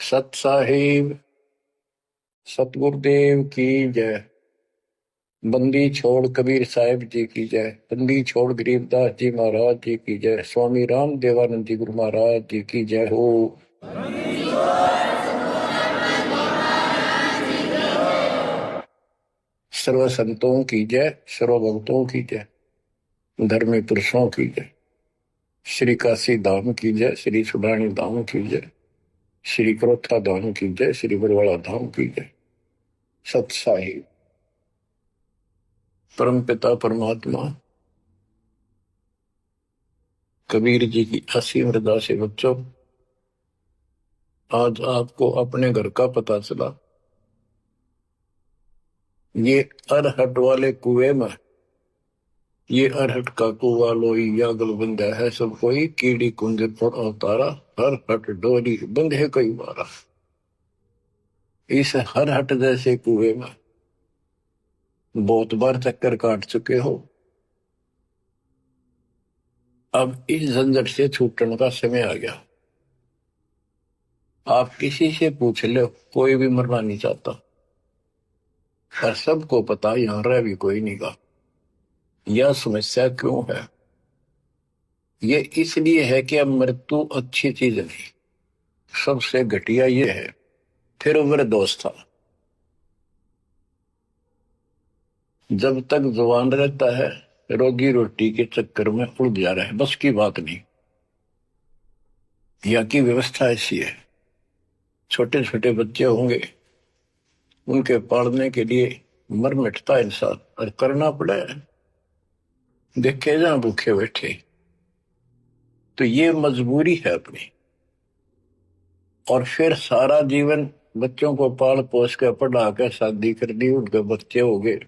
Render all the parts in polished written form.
सत साहिब सतगुरुदेव की जय। बंदी छोड़ कबीर साहिब जी की जय। बंदी छोड़ गरीबदास जी महाराज जी की जय। स्वामी राम देवानंद जी गुरु महाराज जी की जय हो। सर्व संतों की जय, सर्व भक्तों की जय, धर्मी पुरुषों की जय। श्री काशी धाम की जय, श्री सुडानी धाम की जय, श्री क्रोथा धाम की जय, श्री बरवाड़ा धाम की जय। सत साहिब परम पिता परमात्मा कबीर जी की असीम हृदय से बच्चों, आज आपको अपने घर का पता चला। ये अरहट वाले कुएं में, ये अरहट का कुआ लोई या गलबंदा है सब कोई, कीड़ी कुंज पर अवतारा, हर हट डोरी बंधे कई बारा। इस हर हट जैसे कुएं में बहुत बार चक्कर काट चुके हो। अब इस झंझट से छूटने का समय आ गया। आप किसी से पूछ लो, कोई भी मरना नहीं चाहता, पर सबको पता यहां रह भी कोई नहीं का। यह समस्या क्यों है? ये इसलिए है कि अब मृत्यु अच्छी चीज नहीं, सबसे घटिया ये है। फिर उम्र दोस्त था, जब तक जवान रहता है रोजी रोटी के चक्कर में उड़ जा रहा है, बस की बात नहीं। यहाँ की व्यवस्था ऐसी है, छोटे छोटे बच्चे होंगे, उनके पालने के लिए मर मिटता इंसान, और करना पड़े, देखे जहां भूखे बैठे। तो ये मजबूरी है अपनी। और फिर सारा जीवन बच्चों को पाल पोस कर पढ़ा कर शादी कर दी, उनके बच्चे हो गए।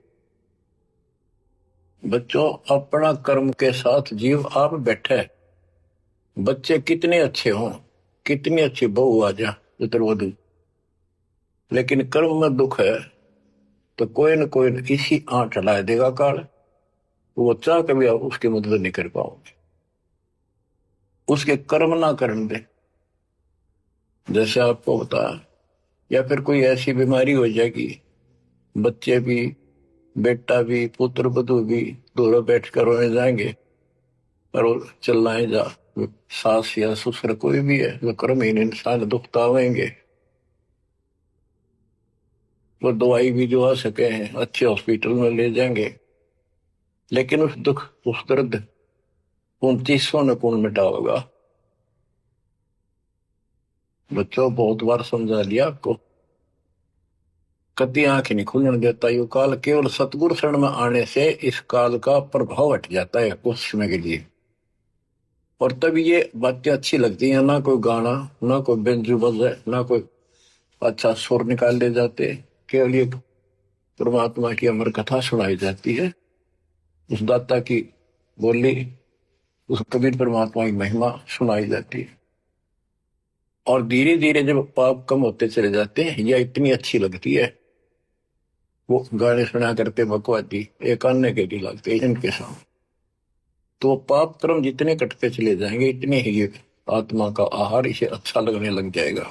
बच्चों, अपना कर्म के साथ जीव आप बैठे, बच्चे कितने अच्छे हों, कितनी अच्छी बहू आ जा पुत्रवधू, लेकिन कर्म में दुख है तो कोई न कोई इसी आंट चला देगा काल। वो चाह कभी आप उसकी मदद नहीं कर पाओगे, उसके कर्म ना करने दे। जैसे आपको बताया, या फिर कोई ऐसी बीमारी हो जाएगी, बच्चे भी, बेटा भी, पुत्र वधू भी दोनों बैठ कर रोने जाएंगे, पर वो चिल्लाए जा, सास या ससुर कोई भी है, वो कर्महीन इंसान दुखता होंगे। वो दवाई भी जो आ सके हैं अच्छे हॉस्पिटल में ले जाएंगे, लेकिन उस दुख उस दर्द 2900 ने कौन मिटा होगा? बच्चों, बहुत बार समझा लिया आपको, कभी आंख नहीं खुलने देता ये काल। केवल सतगुरु शरण में आने से इस काल का प्रभाव हट जाता है कुछ समय के लिए, और तब ये बातें अच्छी लगती हैं। ना कोई गाना, ना कोई बेंजू बजे, ना कोई अच्छा सुर निकाल ले जाते, केवल ये परमात्मा की अमर कथा सुनाई जाती है, उस दाता की बोली, उस कबीर परमात्मा की महिमा सुनाई जाती है। और धीरे धीरे जब पाप कम होते चले जाते हैं, यह इतनी अच्छी लगती है। वो गाने सुना करते भगवती एक अन्य के लिए लगते इनके सामने, तो पाप कर्म जितने कटते चले जाएंगे, इतने ही ये आत्मा का आहार इसे अच्छा लगने लग जाएगा।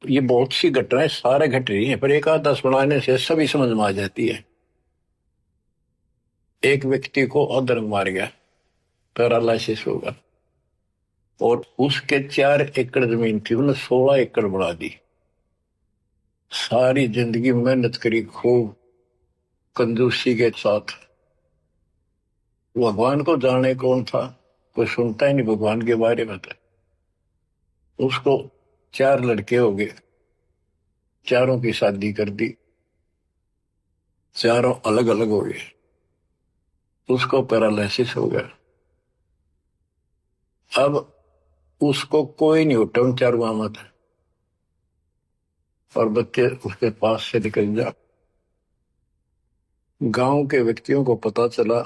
तो ये बहुत सी घटनाएं सारे घट रही हैं, पर एक आधा सुनाने से सभी समझ में आ जाती है। एक व्यक्ति को अधर्म मार गया, पैरालिसिस होगा, और उसके 4 एकड़ जमीन थी, उन्हें 16 एकड़ बढ़ा दी। सारी जिंदगी मेहनत करी खूब कंजूसी के साथ। भगवान को जाने कौन था, कोई सुनता ही नहीं भगवान के बारे में। था उसको 4 लड़के हो गए, चारों की शादी कर दी, चारों अलग अलग हो गए, उसको पैरालिसिस हो गया। अब उसको कोई नहीं उठा उन चारों में, और बच्चे उसके पास से निकल जा। गांव के व्यक्तियों को पता चला,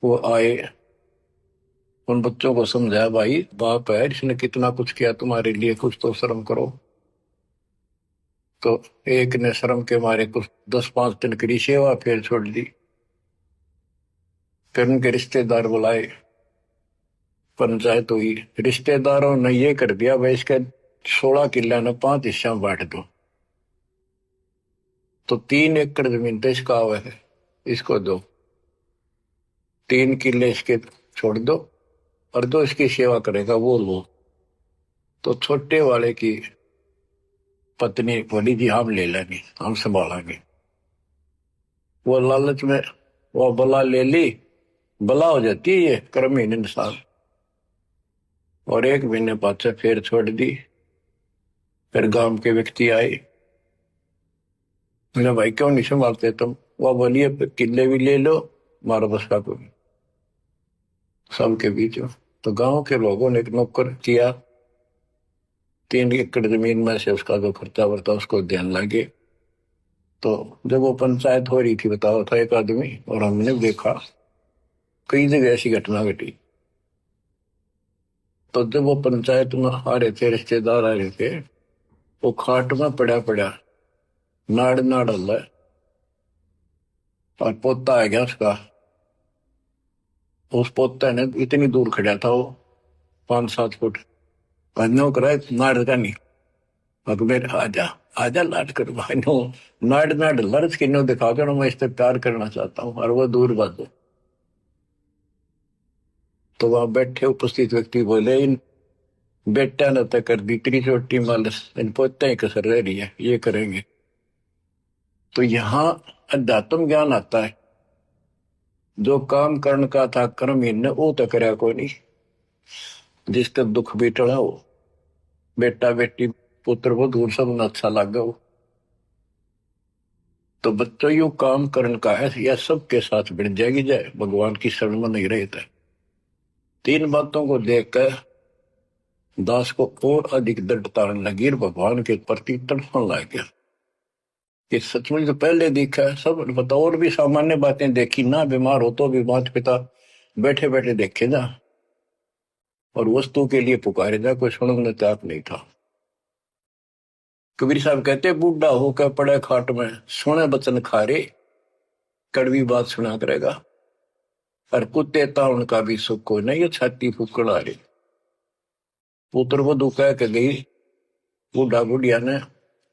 वो आए, उन बच्चों को समझाया, भाई बाप है, इसने कितना कुछ किया तुम्हारे लिए, कुछ तो शर्म करो। तो एक ने शर्म के मारे कुछ 10-5 दिन करी सेवा, फिर छोड़ दी। फिर उनके रिश्तेदार बुलाए, पंचायत हुई, रिश्तेदारों ने ये कर दिया भाई इसके 16 किले ने 5 हिस्सा में बांट दो। तो 3 एकड़ जमीन तो इसका हुआ है, इसको दो, 3 किले इसके छोड़ दो, और जो इसकी सेवा करेगा वो लो। तो छोटे वाले की पत्नी बोली जी हम ले लेंगे, हम संभालेंगे। वो लालच में वो बला ले ली, बला हो जाती है ये कर्महीन इंसान, और 1 महीने बाद से फिर छोड़ दी। फिर गांव के व्यक्ति आए, मेरा भाई क्यों नहीं संभालते तुम? वह बोलिए किले भी ले लो, मारो बस का कोई सबके बीच में। तो गांव के लोगों ने एक नौकर किया, 3 एकड़ जमीन में से उसका जो खर्चा वर्ता उसको देने लगे। तो जब वो पंचायत हो रही थी, बताओ था एक आदमी, और हमने देखा कई जगह ऐसी घटना घटी। तो जब वो पंचायत में आ रहे थे, रिश्तेदार आ रहे थे, वो खाट में पड़ा पड़ा नाड़ नाड़ हल्ला, और पोता आ गया उसका। उस पोता ने इतनी दूर खड़ा था वो, 5-7 फुट, नो करा नाड़ का नहीं, अकबर आजा आजा लाट कर भाई नो, नाड़ नाड़ लर्ज की नो दिखा कर मैं इससे प्यार करना चाहता हूँ, और वो दूर बात। तो वहां बैठे उपस्थित व्यक्ति बोले इन बेटा ने तय कर दी इतनी छोटी मालस, इन पोते ही कसर रह रही है, ये करेंगे। तो यहाँ अध्यात्म ज्ञान आता है। जो काम करण का था कर्महीन ने वो तो करया कोई नहीं, जिसका दुख भी टला हो, बेटा बेटी पुत्र वो दूर सब न अच्छा लगा हो। तो बच्चों यू काम करण का है, यह सबके साथ बढ़ जाएगी जाए, भगवान की शरण में नहीं रहता। 3 बातों को देखकर दास को और अधिक दृढ़ता लगी, भगवान के प्रति तड़पने लग गया कि सचमुच तो पहले देखा है सब बताओ, और भी सामान्य बातें देखी ना, बीमार हो तो भी माता पिता बैठे बैठे देखे जा, और वस्तु के लिए पुकारे जा, कोई सुनने तक नहीं था। कबीर साहब कहते बूढ़ा होकर पड़े खाट में, सुने बचन खारे, कड़वी बात सुना करेगा, और कुत्ते ताउन का भी सुख को नहीं, छाती फूकड़ आ रही। पुत्र वधु कह के गई बूढ़ा बुढ़िया ने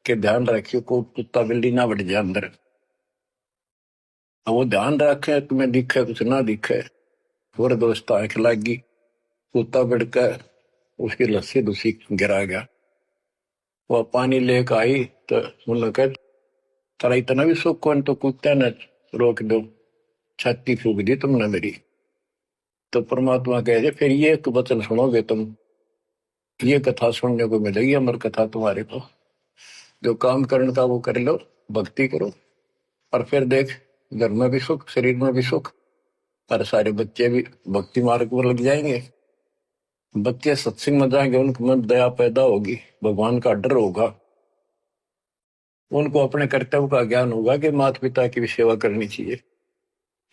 के ध्यान रखियो को कुत्ता बिल्ली ना बढ़ जाए अंदर। अब वो ध्यान रखे तुम्हें दिखे कुछ ना दिखे, और दोस्त आंख लागी, कुत्ता बढ़कर उसकी लस्सी दूसी गिरा गया। वह पानी लेकर आई तो उन्होंने कहा तारा इतना भी सुख कौन, तो कुत्ते ने रोक दो, छाती फूक दी तुमने मेरी। तो परमात्मा कहे फिर ये एक वचन सुनोगे तुम, ये कथा सुनने को मिलेगी अमर कथा तुम्हारे को। जो काम करने का वो कर लो, भक्ति करो, और फिर देख घर में भी सुख, शरीर में भी सुख, और सारे बच्चे भी भक्ति मार्ग पर लग जाएंगे। बच्चे सत्संग में जाएंगे, उनके मन दया पैदा होगी, भगवान का डर होगा, उनको अपने कर्तव्य का ज्ञान होगा कि माता पिता की भी सेवा करनी चाहिए,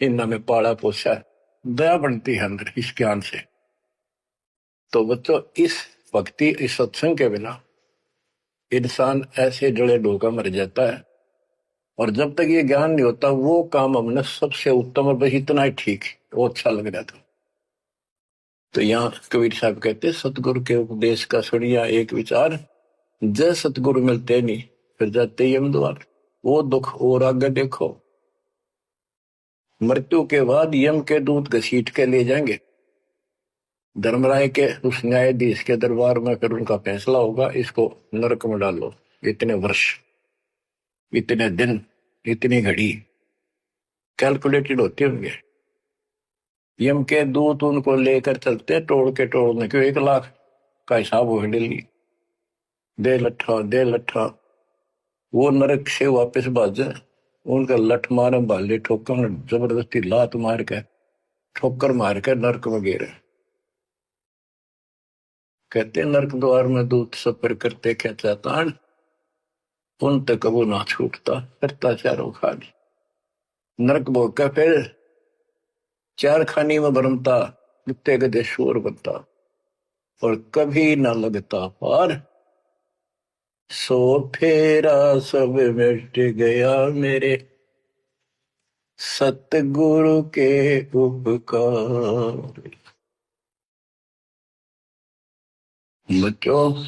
इन्ना में पाला पोसा, दया बनती है अंदर इस ज्ञान से। तो बच्चों इस भक्ति, इस सत्संग के बिना इंसान ऐसे जड़े डोका मर जाता है, और जब तक ये ज्ञान नहीं होता वो काम हमने सबसे उत्तम और बस इतना ही ठीक, वो अच्छा लग रहा था। तो यहाँ कबीर साहब कहते सतगुरु के उपदेश का सुनिया एक विचार, जय सतगुरु मिलते नहीं फिर जाते यम द्वार। वो दुख और आगे देखो, मृत्यु के बाद यम के दूत घसीट के ले जाएंगे धर्मराय के उस न्यायाधीश के दरबार में, फिर उनका फैसला होगा इसको नरक में डालो, इतने वर्ष, इतने दिन, इतनी घड़ी कैलकुलेटेड होते होंगे। यम के दूत उनको लेकर चलते तोड़ के तोड़ने क्यों, 1 लाख का हिसाब हो डेली, दे लट्ठा दे लट्ठा, वो नरक से वापस भाजे, उनका लठ मारे भाले ठोकर, जबरदस्ती लात मार के ठोकर मार के नरक में गिरे। कहते नरक द्वार में दूत सफर करते क्या चातान, उन तक कबू ना छूटता, करता चारों खाली। नरक भोग का फिर 4 खानी में भरमता, कुत्ते गधे शोर बनता, और कभी ना लगता पार, सो फेरा सब मिट गया मेरे सतगुरु के उपकार। बच्चों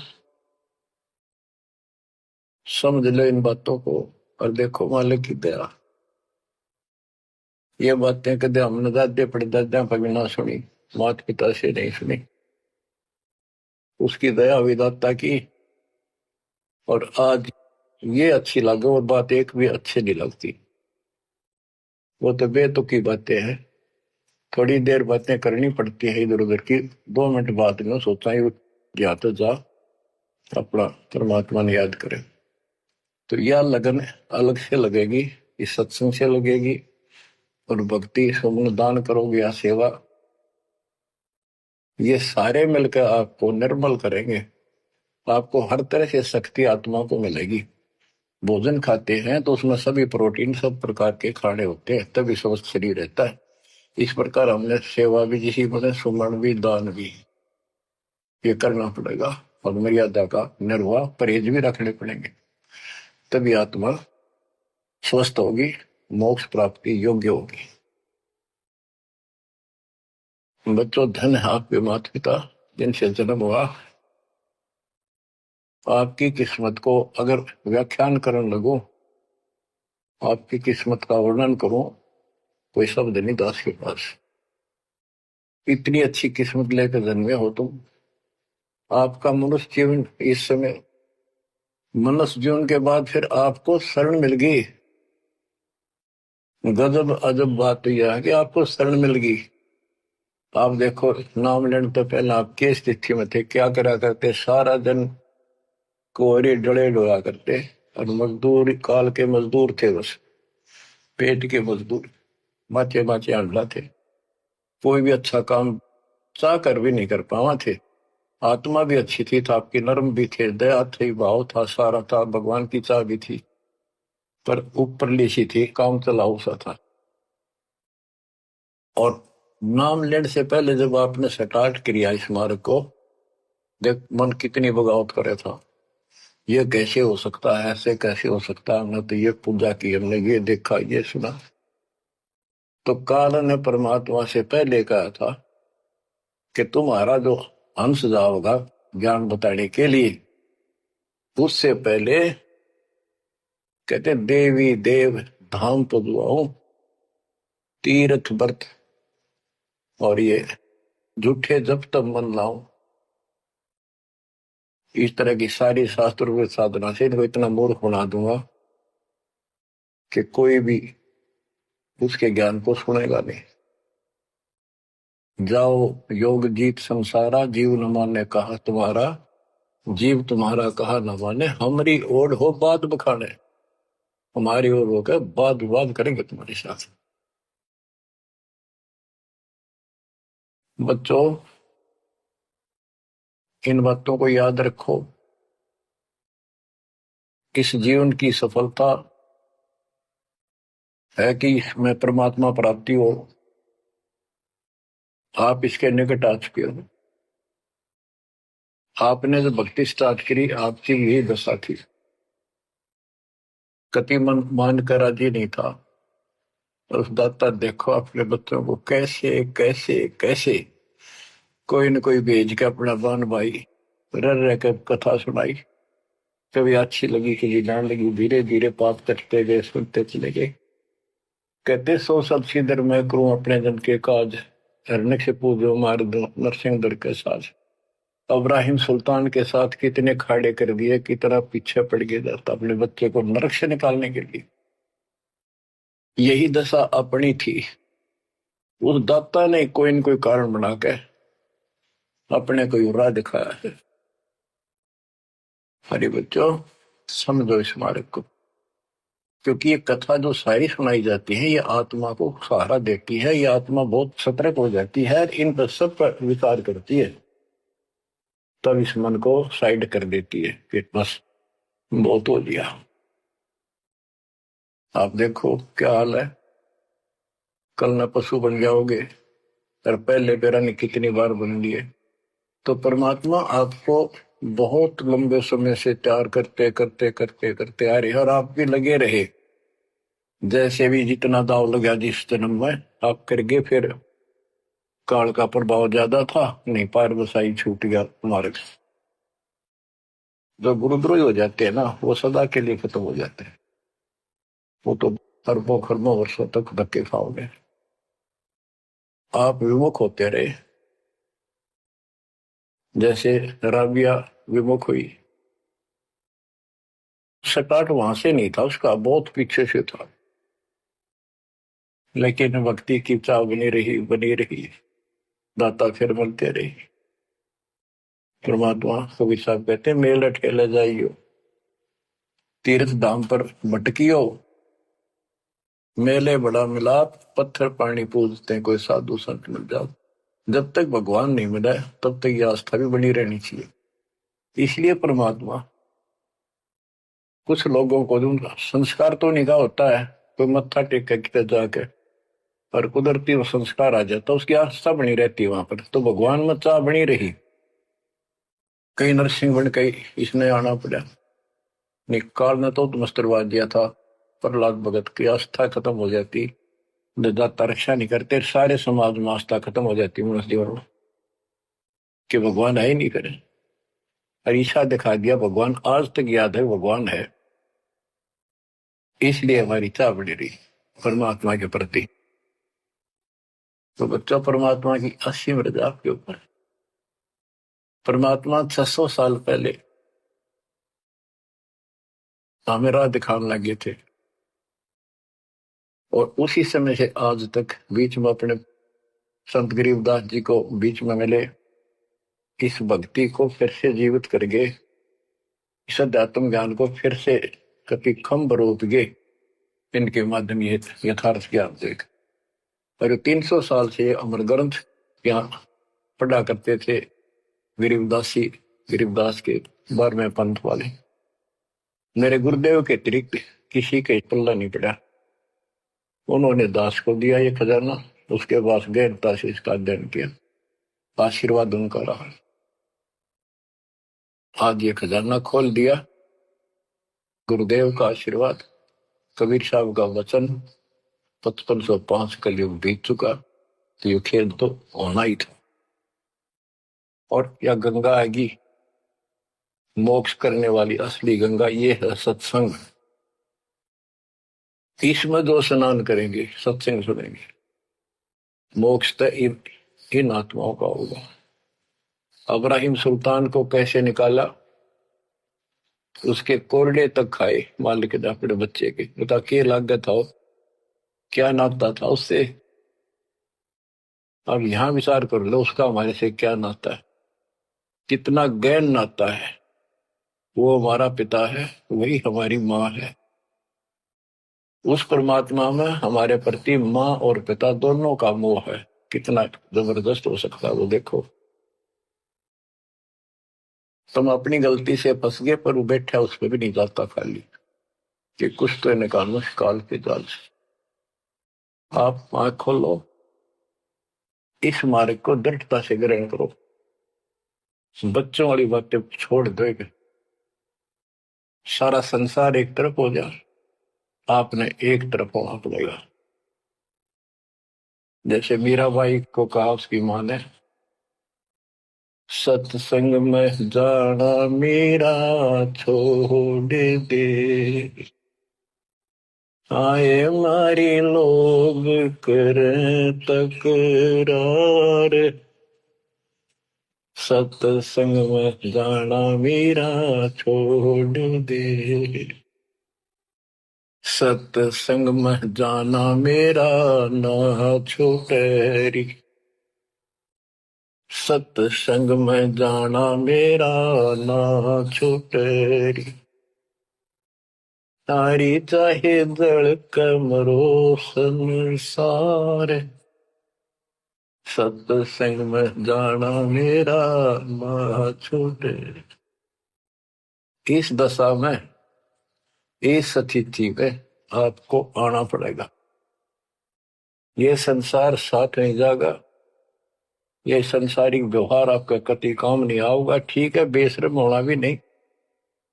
समझ लो इन बातों को और देखो मालिक की दया। ये बातें कदे हमने दादे परदादा पर भी ना सुनी, माता पिता से नहीं सुनी। उसकी दया विदाता की। और आज ये अच्छी लगे और बात एक भी अच्छी नहीं लगती। वो तो बेतुकी बातें हैं। थोड़ी देर बातें करनी पड़ती है इधर उधर की। 2 मिनट बाद में सोचा ही जा तो जा अपना परमात्मा ने याद करे। तो यह लगन अलग से लगेगी, इस सत्संग से लगेगी। और भक्ति समूह दान करोगे या सेवा, ये सारे मिलकर आपको निर्मल करेंगे। आपको हर तरह से शक्ति आत्मा को मिलेगी। भोजन खाते हैं तो उसमें सभी प्रोटीन सब प्रकार के खाने होते हैं, तभी स्वस्थ शरीर रहता है। इस प्रकार हमने सेवा भी, जिसी बने सुमरण भी, दान भी, ये करना पड़ेगा। और मर्यादा का निर्वाह परहेज भी रखने पड़ेंगे, तभी आत्मा स्वस्थ होगी, मोक्ष प्राप्ति योग्य होगी। बच्चों धन है आपके माता पिता जिनसे जन्म हुआ। आपकी किस्मत को अगर व्याख्यान करने लगो, आपकी किस्मत का वर्णन करूं, कोई शब्द नहीं दास के पास। इतनी अच्छी किस्मत लेकर जन्मे हो तुम। आपका मनुष्य जीवन इस समय, मनुष्य जीवन के बाद फिर आपको शरण मिल गई। गजब अजब बात तो यह है कि आपको शरण मिल गई। आप देखो नाम लेने तो पहले आप किस स्थिति में थे, क्या करा करते, सारा दिन कोहरे डले डोया करते। और मजदूर काल के मजदूर थे, बस पेट के मजदूर, बाचे बाचे अंडा थे। कोई भी अच्छा काम चाह कर भी नहीं कर पावा थे। आत्मा भी अच्छी थी, था आपकी नर्म भी थे, दया थी, भाव था, सारा था, भगवान की चाह भी थी। पर ऊपरली सी थी, काम चलाऊ सा था। और नाम लेने से पहले जब आपने स्टार्ट किया इस मार्ग को, देख मन कितनी बगावत करे था। ये कैसे हो सकता है, ऐसे कैसे हो सकता है, हमने तो ये पूजा की, हमने ये देखा, ये सुना। तो काल ने परमात्मा से पहले कहा था कि तुम्हारा जो हंस जाओगा ज्ञान बताने के लिए, उससे पहले कहते देवी देव धाम तो दुआओ, तीर्थ व्रत और ये झूठे जब तब मन लाओ। इस तरह की सारी शास्त्र साधना से इनको इतना मूर्ख बना दूंगा कि कोई भी उसके ज्ञान को सुनेगा नहीं। जाओ योग जीत संसारा, जीव न माने कहा तुम्हारा, जीव तुम्हारा कहा न माने, हमारी ओर हो बात बखाने। हमारी ओर होकर बात विवाद करेंगे तुम्हारे साथ। बच्चों इन बातों को याद रखो। इस जीवन की सफलता है कि इसमें परमात्मा प्राप्ति हो। आप इसके निकट आ चुके हो। आपने जो भक्ति स्टार्ट करी, आपकी यही दशा थी। कति मन मान कर राजी नहीं था। और उस दाता देखो अपने बच्चों को कैसे कैसे कैसे कोई न कोई भेज के अपना बहन भाई रह रह कर कथा सुनाई। कभी अच्छी लगी, कभी ना लगी, धीरे धीरे पाप करते गए, सुनते चले गए। कहते सो सब सिदर मैं करूं अपने जन के काज, हरने से पूजो मार दो नरसिंह दर के साज। इब्राहिम सुल्तान के साथ कितने खाड़े कर दिए, कितना पीछे पड़ गया जाता अपने बच्चे को नरक से निकालने के लिए। यही दशा अपनी थी। उस दाता ने कोई न कोई कारण बना के अपने को राह दिखाया है। हरे बच्चों समझो इस मार्ग को, क्योंकि ये कथा जो सारी सुनाई जाती है, ये आत्मा को सहारा देती है। ये आत्मा बहुत सतर्क हो जाती है, इन पर सब पर विचार करती है, तब इस मन को साइड कर देती है कि बस बहुत हो लिया। आप देखो क्या हाल है, कल न पशु बन जाओगे, और पहले बेरा ने कितनी बार बन लिए। तो परमात्मा आपको बहुत लंबे समय से तैयार करते करते करते करते आ रहे, और आप भी लगे रहे। जैसे भी जितना दाव लगा जिस जन्म में आप करके, फिर काल का प्रभाव ज्यादा था, नहीं पार बसाई छूट गया मार्ग। जो गुरुद्रोही हो जाते हैं ना, वो सदा के लिए खत्म हो जाते हैं। वो तो अरबों खरबों वर्षों तक धक्के खाओगे। आप विमुख होते रहे, जैसे राबिया विमुख हुई। स्टार्ट वहां से नहीं था उसका, बहुत पीछे से था, लेकिन भक्ति की चाह बनी रही, दाता फिर मिलते रही। परमात्मा कबीर साहब कहते हैं, मेल अटकेले जाइयो, तीर्थ धाम पर भटकियो, मेले बड़ा मिलाप, पत्थर पानी पूजते हैं, कोई साधु संत मिल जाओ। जब तक भगवान नहीं मिला तब तक ये आस्था भी बनी रहनी चाहिए। इसलिए परमात्मा कुछ लोगों को दूंगा, संस्कार तो निगाह होता है, कोई मत्था टेक के किते जाके, और कुदरती वो संस्कार आ जाता, उसकी आस्था बनी रहती है वहां पर, तो भगवान में चाह बनी रही। कई नरसिंह बन कई इसने आना पड़ा, निकाल ने तो मस्तरवा दिया था, प्रहलाद भगत की आस्था खत्म हो जाती, दाता रक्षा नहीं करते, सारे समाज में आस्था खत्म हो जाती मनुष्य जीवन में, कि भगवान है ही नहीं करे। अरीसा दिखा दिया, भगवान आज तक याद है, भगवान है। इसलिए हमारी चाह बनी रही परमात्मा के प्रति। तो बच्चा परमात्मा की असीम रजा आपके ऊपर। परमात्मा 600 साल पहले हमें राह दिखाने लगे थे, और उसी समय से आज तक बीच में अपने संत गरीबदास जी को बीच में मिले, इस भक्ति को फिर से जीवित कर गए, इस अध्यात्म ज्ञान को फिर से कभी खम्भ रोप गए, इनके माध्यम ये यथार्थ ज्ञान देख। और 300 साल से अमर ग्रंथ यहाँ पढ़ा करते थे गरीबदासी, गरीबदास के 12वें पंथ वाले। मेरे गुरुदेव के अतिरिक्त किसी के पल्ला नहीं पड़ा। उन्होंने दास को दिया ये खजाना, उसके बाद गहनता से इसका अध्ययन किया, आशीर्वाद उनका रहा। आज ये खजाना खोल दिया, गुरुदेव का आशीर्वाद, कबीर साहब का वचन, 5505 कलयुग बीत चुका, तो ये खेल तो होना ही था। और यह गंगा आएगी, मोक्ष करने वाली असली गंगा, ये है सत्संग। इसमें जो स्नान करेंगे, सत्संग सुनेंगे, मोक्ष तो इन आत्माओं का होगा। अब्राहिम सुल्तान को कैसे निकाला, उसके कोरडे तक खाए मालिक ने अपने बच्चे के, बता के लागत था, क्या नाता था उससे। अब यहां विचार कर लो, उसका हमारे से क्या नाता है, कितना गहन नाता है। वो हमारा पिता है, वही हमारी माँ है। उस परमात्मा में हमारे प्रति माँ और पिता दोनों का मोह है, कितना जबरदस्त हो सकता है वो देखो। तुम अपनी गलती से फंस गए, पर वो बैठा उस पर भी नहीं जाता खाली, कि कुछ तो निकालो काल के जाल से। आप आंख खोलो, इस मार्ग को दृढ़ता से ग्रहण करो, बच्चों वाली बातें छोड़ दो। सारा संसार एक तरफ हो जाए, आपने एक तरफ होना पड़ेगा। जैसे मीराबाई को कहा उसकी मां ने, सत्संग में जाना मेरा छोड़ दे, आए मारी लोग कर तकरार, सत्संग में जाना मेरा छोड़ दे, सत्संग में जाना मेरा ना छूटे, सत्संग में जाना मेरा ना छूटे, तारी चाहे जड़ कमरो संसार, सत्संग में जाना मेरा ना छूटे। इस दशा में, इस स्थिति में आपको आना पड़ेगा। ये संसार साथ नहीं जाएगा, ये संसारिक व्यवहार आपका कति काम नहीं आऊगा। ठीक है, बेशर्म होना भी नहीं,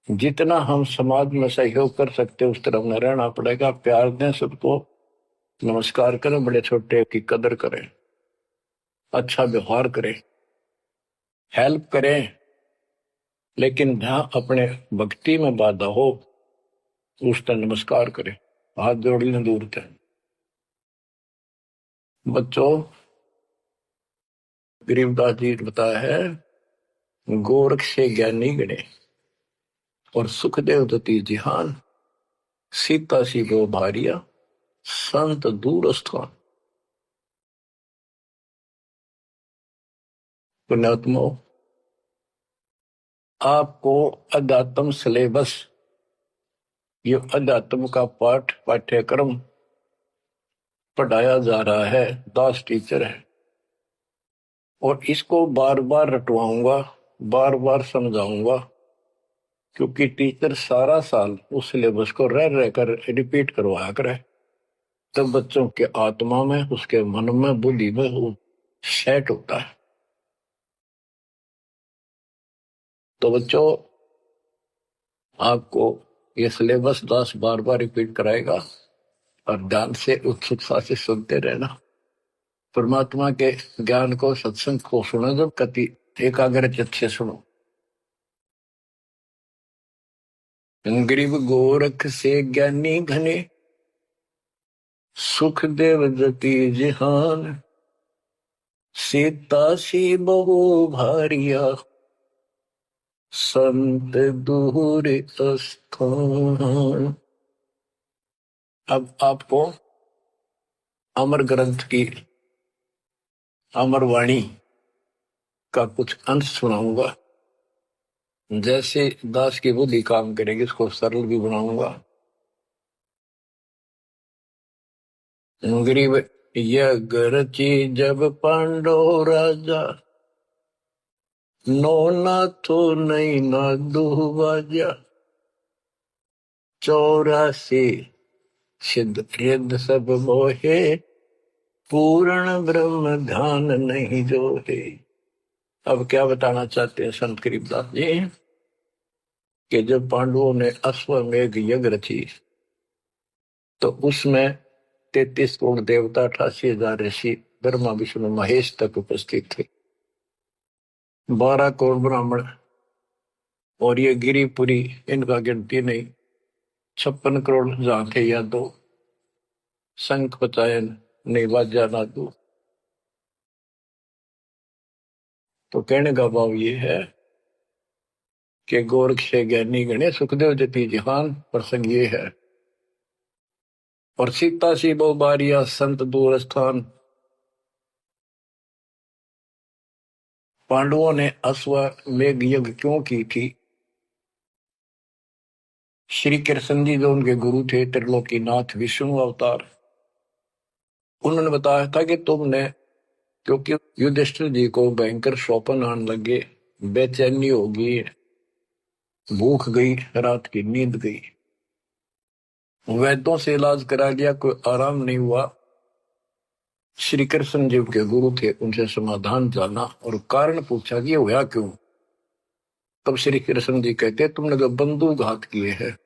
जितना हम समाज में सहयोग कर सकते उस तरफ में रहना पड़ेगा। प्यार दें सबको, नमस्कार करें, बड़े छोटे की कदर करें, अच्छा व्यवहार करें, हेल्प करें, लेकिन जहां अपने भक्ति में बाधा हो उसका नमस्कार करे, हाथ जोड़ लें दूर थे। बच्चों, गरीबदास जी ने बताया है, गोरख से ज्ञानी गणे और सुखदेव दती जिहान, सीता सी गो भारिया संत दूर स्थान। पुण्यात्मो, आपको अध्यात्म सिलेबस, ये अध्यात्म का पाठ्यक्रम पढ़ाया जा रहा है, दास टीचर है, और इसको बार बार रटवाऊंगा, बार बार समझाऊंगा, क्योंकि टीचर सारा साल उस सिलेबस को रह रहकर रिपीट करवाया करे, तब बच्चों के आत्मा में, उसके मन में, बुद्धि में वो सेट होता है। तो बच्चों, आपको ये सिलेबस दास बार बार रिपीट कराएगा और ध्यान से उत्सुकता से सुनते रहना। परमात्मा के ज्ञान को, सत्संग को सुनो, जब कति एकाग्र चित्त से सुनो। गरीब गोरख से ज्ञानी घने, सुख देव जति जिहान, सीता सी बहु भारिया संत दूर स्थान। अब आपको अमर ग्रंथ की अमर वाणी का कुछ अंश सुनाऊंगा। जैसे दास की बुद्धि काम करेगी, इसको सरल भी बनाऊंगा। गरीब यज्ञ रची जब पांडो राजा, नो ना तो नहीं ना दुबाजा, 84 सिद्ध रिद्ध सब मोहे, पूर्ण ब्रह्म ध्यान नहीं जोहे। अब क्या बताना चाहते हैं संत गरीबदास जी, कि जब पांडवों ने अश्वमेघ यज्ञ रची, तो उसमें 33 करोड़ देवता, 88,000 ऋषि, ब्रह्मा विष्णु महेश तक उपस्थित थे, 12 करोड़ ब्राह्मण, और ये गिरिपुरी, इनका गिनती नहीं, 56 करोड़ जहां थे या दो, शंख पचायन नहीं, बाजा ना दो। तो कहने का भाव ये है कि गोरख से ज्ञानी गणे, सुखदेव जति जिहान, प्रसंग ये है। और सीता सी बहु बारिया संत दूर स्थान। पांडवों ने अश्वमेघ यज्ञ क्यों की थी? श्री कृष्ण जी जो उनके गुरु थे, त्रिलोकीनाथ विष्णु अवतार, उन्होंने बताया था कि तुमने, क्योंकि युधिष्ठिर जी को भयंकर स्वप्न आने लगे, बेचैनी होगी, भूख गई, रात की नींद गई, वैद्यों से इलाज करा लिया, कोई आराम नहीं हुआ। श्री कृष्ण जी के गुरु थे, उनसे समाधान जाना और कारण पूछा कि ये हुआ क्यों। तब श्री कृष्ण जी कहते, तुमने जो बंदूकघात किए हैं,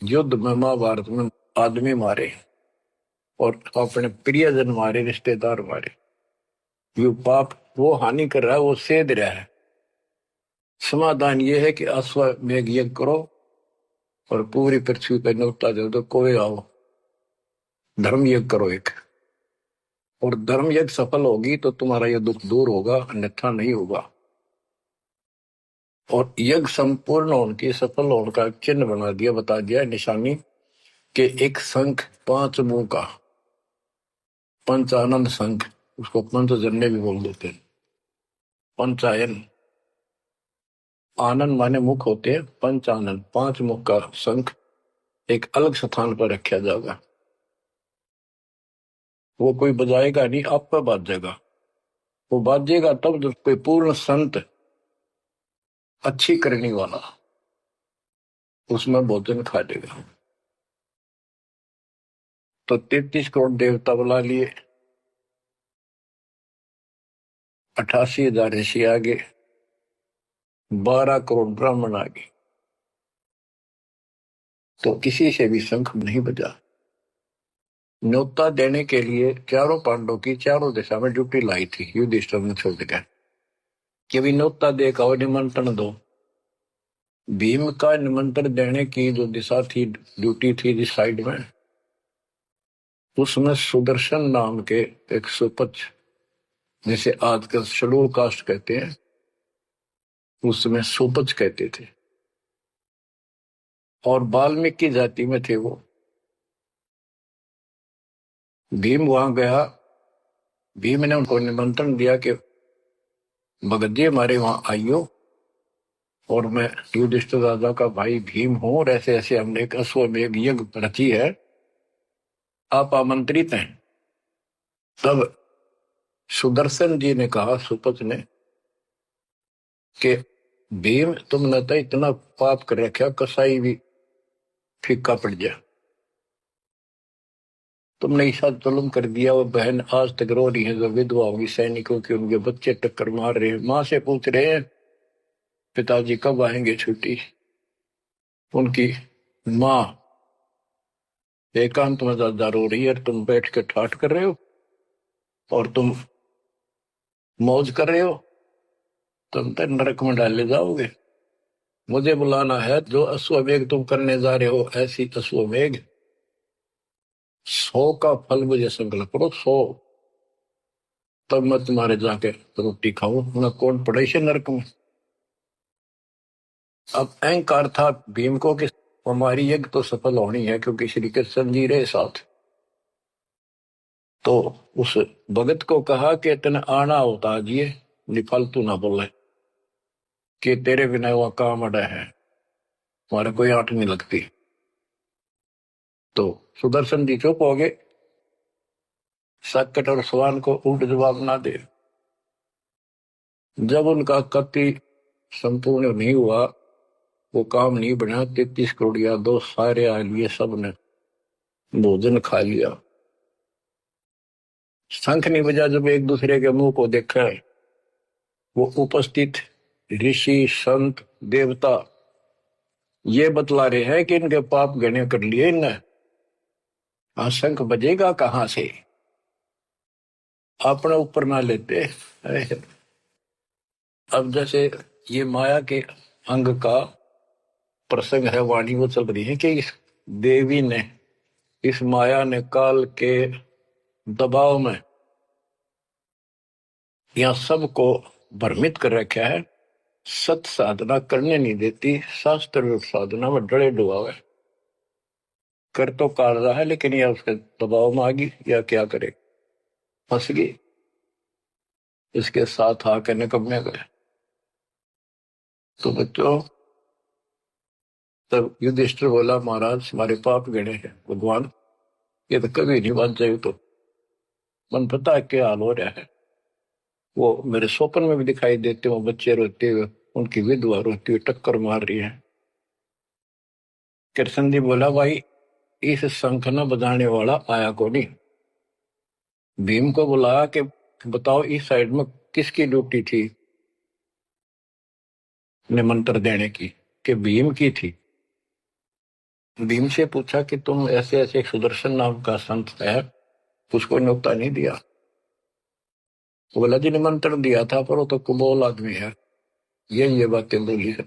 युद्ध में, महाभारत में आदमी मारे और अपने प्रियजन मारे, रिश्तेदार मारे, ये पाप वो हानि कर रहा है, वो सेध रहा है। समाधान ये है कि अश्वमेघ यज्ञ करो और पूरी पृथ्वी पर न्योता दो, तो कोई आओ, धर्म यज्ञ करो एक, और धर्म यज्ञ सफल होगी तो तुम्हारा यह दुख दूर होगा, अन्यथा नहीं होगा। और यज्ञ संपूर्ण होने की, सफल होने का चिन्ह बना दिया, बता दिया निशानी, कि एक शंख 5 मुंह का, पंचानन शंख, उसको पंचजन्य भी बोल देते हैं। पंचायन, आनंद माने मुख होते हैं, पंचानन 5 मुख का शंख एक अलग स्थान पर रखा जाएगा। वो कोई बजाएगा नहीं, आप पर बाजेगा। वो बाजेगा तब जब कोई पूर्ण संत, अच्छी करने वाला उसमें भोजन खा लेगा। तो 33 करोड़ देवता बुला लिए, 88,000 ऋषि आ गए, 12 करोड़ ब्राह्मण आ गए, तो किसी से भी शंख नहीं बजा। न्योता देने के लिए चारों पांडवों की चारों दिशा में ड्यूटी लाई थी, युधिष्ठिर ने छोड़ दिया कि भी न्योता दे का निमंत्रण दो। भीम का निमंत्रण देने की जो दिशा थी, ड्यूटी थी जिस साइड में, उसमें सुदर्शन नाम के एक सुपच, जिसे आजकल शेड्यूल कास्ट कहते हैं, उसमें सुपच कहते थे, और वाल्मीकि जाति में थे वो। भीम वहां गया। भीम ने उनको निमंत्रण दिया कि भगत जी हमारे वहां आइयो, और मैं युधिष्ठिर राजा का भाई भीम हूं, और ऐसे ऐसे हमने एक अश्वमेध यज्ञ रची है, आप आमंत्रित हैं। तब सुदर्शन जी ने कहा, सुपच ने, कि भीम तुमने तो इतना पाप कर रखा, कसाई भी फीका पड़ गया, तुमने ऐसा जुल्म कर दिया। वो बहन आज तक रो रही है जो विधवा होगी सैनिकों की, उनके बच्चे टक्कर मार रहे हैं, माँ से पूछ रहे हैं पिताजी कब आएंगे छुट्टी। उनकी माँ एकांत में ज्यादा रो रही है, तुम बैठ के ठाठ कर रहे हो और तुम मौज कर रहे हो, तुम तो नरक में डाले जाओगे। मुझे बुलाना है, जो अश्वमेघ तुम करने जा रहे हो, ऐसी अश्वमेघ 100 का फल मुझे संकल्प करो, 100, तब मैं तुम्हारे जाके रोटी खाऊं, मैं कौन पड़े से नरक में। अब अहंकार था भीम को कि हमारी यज्ञ तो सफल होनी है, क्योंकि श्री कृष्ण जी रहे साथ। तो उस भगत को कहा कि तेने आना होता जी, निफालतू ना बोले कि तेरे बिना वह काम अड़ा है, हमारे कोई आंट नहीं लगती। तो सुदर्शन जी चुप हो गए, संकट और सवाल को उल्ट जवाब ना दे। जब उनका कति संपूर्ण नहीं हुआ, वो काम नहीं बना, 33 करोड़ या दो सारे आ लिए, सबने भोजन खा लिया। शंख नहीं बजा, जब एक दूसरे के मुंह को देखा है, वो उपस्थित ऋषि संत देवता ये बतला रहे हैं कि इनके पाप गणे कर लिए इनने। शंख बजेगा कहां से, अपने ऊपर ना लेते। अब जैसे ये माया के अंग का प्रसंग है, वाणी वो चल रही है कि इस देवी ने, इस माया ने काल के दबाव में यहाँ सबको भ्रमित कर रखा है, सत साधना करने नहीं देती, शास्त्र साधना में डरे डुबावे। कर तो काल रहा है, लेकिन यह उसके दबाव में आ गई, या क्या करे, फंस गई, इसके साथ आकर निकम्मे गए। तो बच्चों, तब युधिष्ठिर बोला, महाराज हमारे पाप गणे हैं, भगवान ये तो कभी नहीं बात जाए। तो मन पता है क्या हाल हो रहा है, वो मेरे स्वप्न में भी दिखाई देते, वो बच्चे रोते हुए, उनकी विधवा रोती हुई टक्कर मार रही है। कृष्ण जी बोला, भाई इस शंख न बजाने वाला आया को नहीं। भीम को बुलाया कि बताओ इस साइड में किसकी ड्यूटी थी निमंत्रण देने की, कि भीम की थी। भीम से पूछा कि तुम ऐसे ऐसे एक सुदर्शन नाम का संत है, उसको न्योता नहीं दिया। वो बोला, जी निमंत्रण दिया था, पर वो तो कुबोल आदमी है, ये बातें बोली है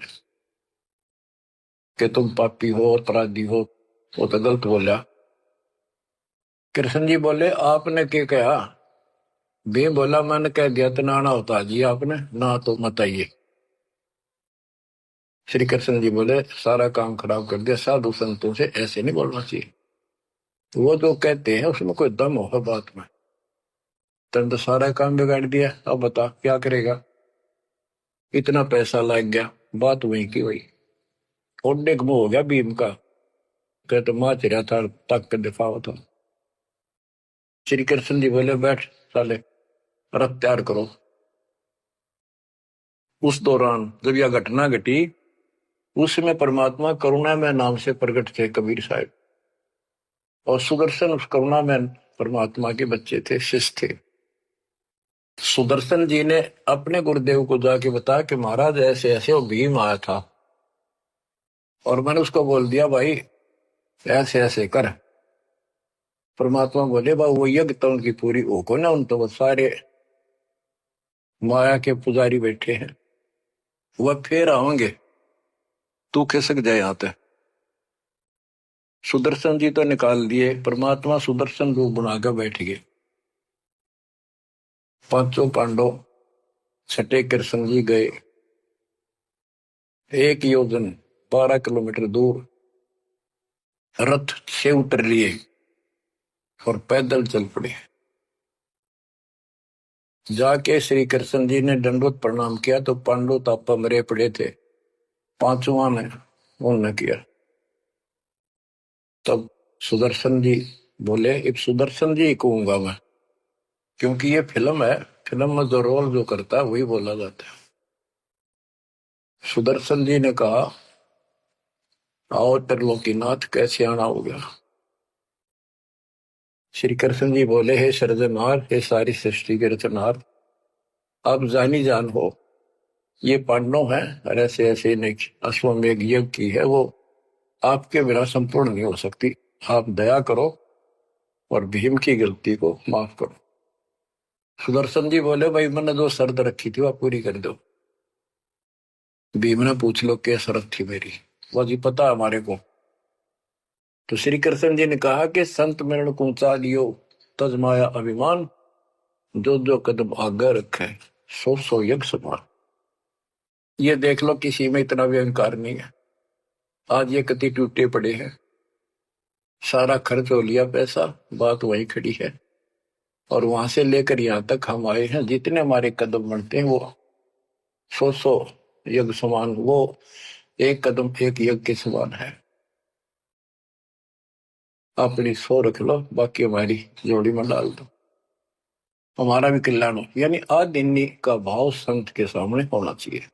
कि तुम पापी हो, अपराधी हो, वो तो गलत बोला। कृष्ण जी बोले, आपने क्या कहा। भीम बोला, मैंने कह दिया तो नाना होता जी, आपने ना तो मत आइए। श्री कृष्ण जी बोले, सारा काम खराब कर दिया, साधु संतों से ऐसे नहीं बोलना चाहिए, वो जो कहते हैं उसमें कोई दम होगा बात में। तुम तो सारा काम बिगाड़ दिया, अब बता क्या करेगा। इतना पैसा लग गया, बात वही की वही, ओडे मुंह हो गया भीम का, कहते माँ चिरा था तक के दिफा था। श्री कृष्ण जी बोले, बैठ साले, रथ तैयार करो। उस दौरान जब यह घटना घटी, उसमें परमात्मा करुणा में नाम से प्रकट थे कबीर साहब, और सुदर्शन उस करुणा में परमात्मा के बच्चे थे, शिष्य थे। सुदर्शन जी ने अपने गुरुदेव को जाके बताया कि महाराज ऐसे ऐसे वो भीम आया था, और मैंने उसको बोल दिया भाई ऐसे ऐसे कर। परमात्मा बोले, बा वो यज्ञ तो उनकी पूरी हो को ना, उन तो वो सारे माया के पुजारी बैठे हैं, वह फिर आओगे। तू खिसक जाए यहां ते। सुदर्शन जी तो निकाल दिए, परमात्मा सुदर्शन रूप बनाकर बैठ गए। पांचों पांडव छठे कृष्ण जी गए, एक योजन 12 किलोमीटर दूर रथ से उतर लिए और पैदल चल पड़े। जाके श्री कृष्ण जी ने दंडवत प्रणाम किया तो पांडव तापा मरे पड़े थे, पांचवा ने उन्होंने किया। तब सुदर्शन जी बोले, एक सुदर्शन जी कहूंगा मैं, क्योंकि ये फिल्म है, फिल्म में जो रोल जो करता है वही बोला जाता है। सुदर्शन जी ने कहा, आओ त्रिलोकीनाथ, कैसे आना हो गया। श्री कृष्ण जी बोले, हे सृजनहार, हे सारी सृष्टि के रचनहार, आप जानी जान हो, ये पांडव है और ऐसे ऐसे अश्वमेघ यज्ञ की है, वो आपके बिना संपूर्ण नहीं हो सकती। आप दया करो और भीम की गलती को माफ करो। सुदर्शन जी बोले, भाई मैंने जो शर्त रखी थी वह पूरी कर दो। भीम ने पूछ लो क्या शर्त थी मेरी, वो जी पता हमारे को। तो श्री कृष्ण जी ने कहा कि संत मरण को ऊंचा लियो, तज माया अभिमान, जो जो कदम आगे रखे, सो सो यज्ञ समान। ये देख लो किसी में इतना भी अहंकार नहीं है। आज ये कति टूटे पड़े हैं, सारा खर्च हो लिया पैसा, बात वही खड़ी है। और वहां से लेकर यहाँ तक हम आए हैं, जितने हमारे कदम बढ़ते हैं वो सौ सौ यज्ञ समान, वो एक कदम एक यज्ञ के समान है। अपनी सौ रख लो, बाकी हमारी जोड़ी में डाल दो, हमारा भी कल्याण हो। यानी आदिन्य का भाव संत के सामने होना चाहिए।